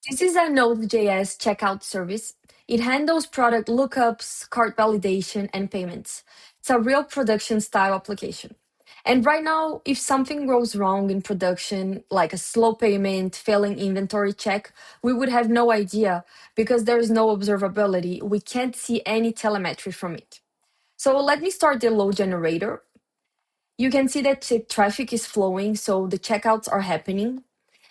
This is a Node.js checkout service. It handles product lookups, cart validation, and payments. It's a real production style application. And right now, if something goes wrong in production, like a slow payment, failing inventory check, we would have no idea because there is no observability. We can't see any telemetry from it. So let me start the load generator. You can see that the traffic is flowing, so the checkouts are happening.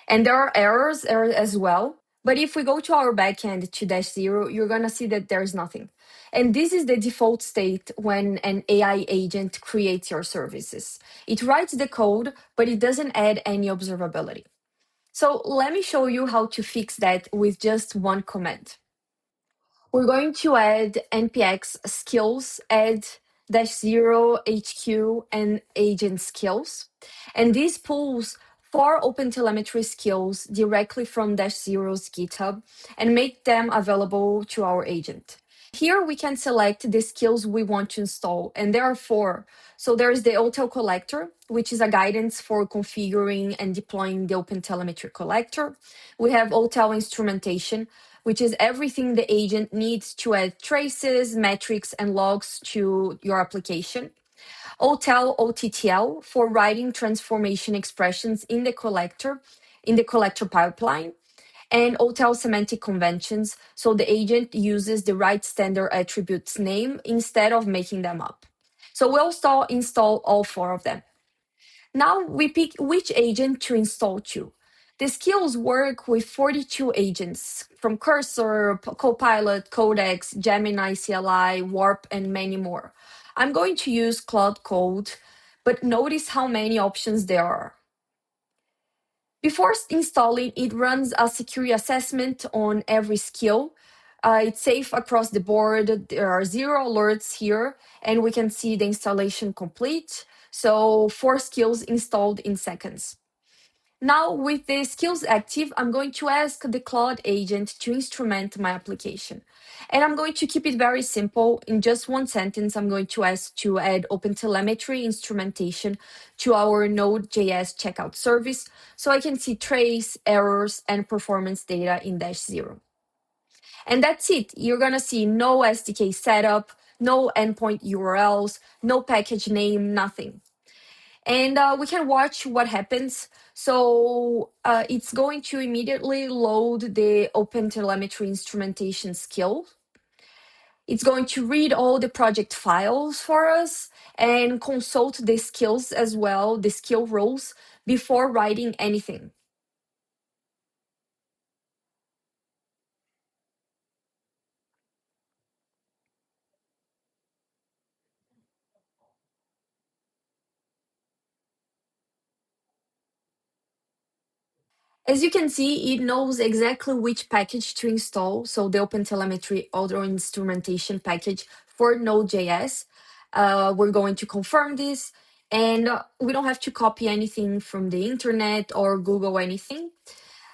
And there are errors as well. But if we go to our backend to Dash0, you're going to see that there's nothing. And this is the default state when an AI agent creates your services. It writes the code, but it doesn't add any observability. So let me show you how to fix that with just one command. We're going to add npx skills, add Dash0 HQ and agent skills. And this pulls 4 OpenTelemetry skills directly from Dash0's GitHub and make them available to our agent. Here we can select the skills we want to install, and there are 4. So there's the OTel collector, which is a guidance for configuring and deploying the OpenTelemetry collector. We have OTel instrumentation, which is everything the agent needs to add traces, metrics, and logs to your application. OTel OTTL for writing transformation expressions in the collector pipeline, and OTel semantic conventions, so the agent uses the right standard attributes name instead of making them up. So we'll install all 4 of them. Now we pick which agent to install to. The skills work with 42 agents from Cursor, Copilot, Codex, Gemini CLI, Warp, and many more. I'm going to use Claude Code, but notice how many options there are. Before installing, it runs a security assessment on every skill. It's safe across the board. There are 0 alerts here, and we can see the installation complete. So 4 skills installed in seconds. Now, with the skills active, I'm going to ask the Claude agent to instrument my application. And I'm going to keep it very simple. In just one sentence, I'm going to ask to add OpenTelemetry instrumentation to our Node.js checkout service so I can see trace, errors, and performance data in Dash0. And that's it. You're going to see no SDK setup, no endpoint URLs, no package name, nothing. And we can watch what happens. So it's going to immediately load the OpenTelemetry instrumentation skill. It's going to read all the project files for us and consult the skills as well, the skill roles, before writing anything. As you can see, it knows exactly which package to install. So the OpenTelemetry auto instrumentation package for Node.js. We're going to confirm this, and we don't have to copy anything from the internet or Google anything.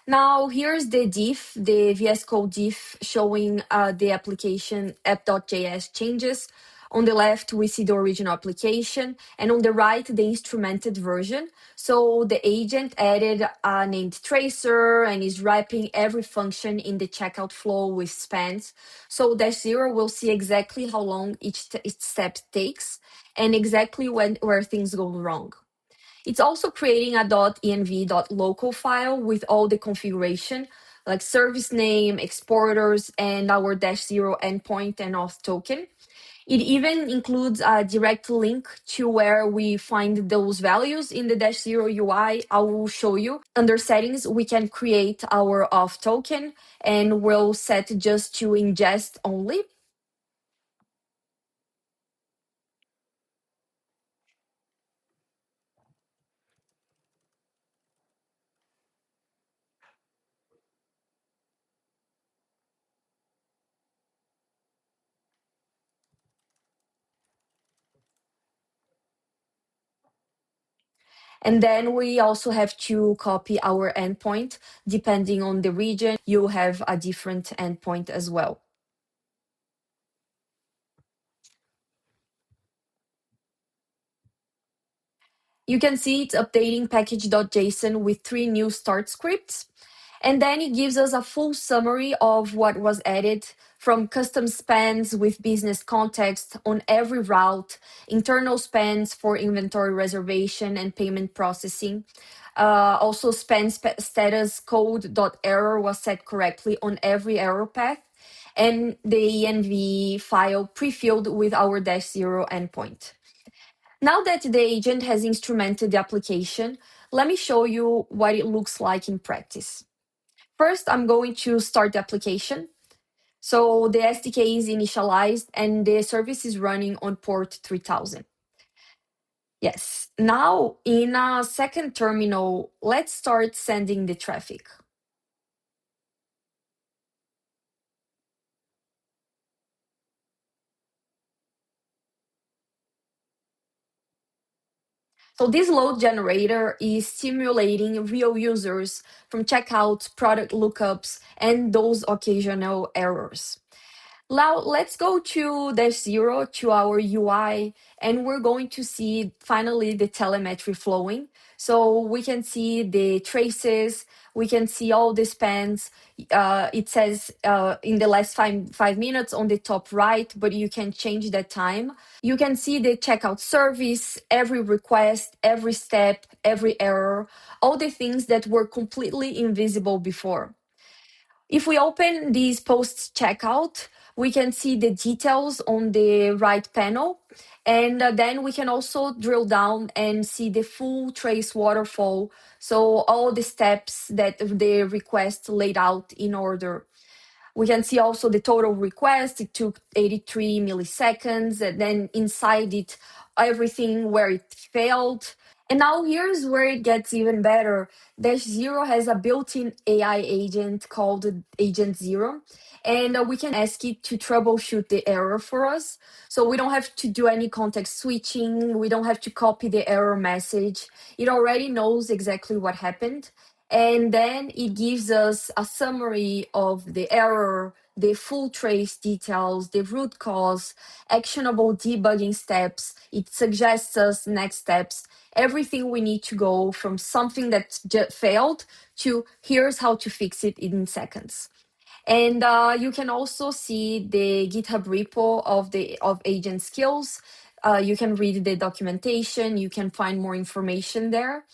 Now, here's the diff, the VS Code diff showing the application app.js changes. On the left, we see the original application, and on the right, the instrumented version. So the agent added a named tracer and is wrapping every function in the checkout flow with spans. So Dash0 will see exactly how long each step takes and exactly where things go wrong. It's also creating a .env.local file with all the configuration, like service name, exporters, and our Dash0 endpoint and auth token. It even includes a direct link to where we find those values in the Dash0 UI. I will show you. Under settings, we can create our auth token and we'll set just to ingest only. And then we also have to copy our endpoint. Depending on the region, you have a different endpoint as well. You can see it's updating package.json with 3 new start scripts. And then it gives us a full summary of what was added, from custom spans with business context on every route, internal spans for inventory reservation and payment processing. Also, status code.error was set correctly on every error path, and the env file pre-filled with our Dash0 endpoint. Now that the agent has instrumented the application, let me show you what it looks like in practice. First, I'm going to start the application. So the SDK is initialized and the service is running on port 3000. Yes. Now, in a second terminal, let's start sending the traffic. So this load generator is simulating real users from checkouts, product lookups, and those occasional errors. Now let's go to Dash0 to our UI, and we're going to see finally the telemetry flowing. So we can see the traces, we can see all the spans. It says in the last 5 minutes on the top right, but you can change that time. You can see the checkout service, every request, every step, every error, all the things that were completely invisible before. If we open this post checkout, we can see the details on the right panel. And then we can also drill down and see the full trace waterfall. So all the steps that the request laid out in order. We can see also the total request. It took 83 milliseconds. And then inside it, everything where it failed. And now here's where it gets even better. Dash0 has a built-in AI agent called Agent Zero, and we can ask it to troubleshoot the error for us. So we don't have to do any context switching. We don't have to copy the error message. It already knows exactly what happened. And then it gives us a summary of the error, the full trace details, the root cause, actionable debugging steps. It suggests us next steps, everything we need to go from something that failed to here's how to fix it in seconds. And you can also see the GitHub repo of Agent Skills. You can read the documentation. You can find more information there.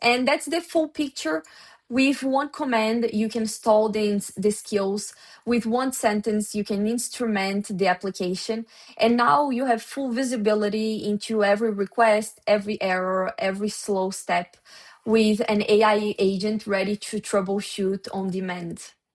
And that's the full picture. With one command, you can install the skills. With one sentence, you can instrument the application. And now you have full visibility into every request, every error, every slow step with an AI agent ready to troubleshoot on demand.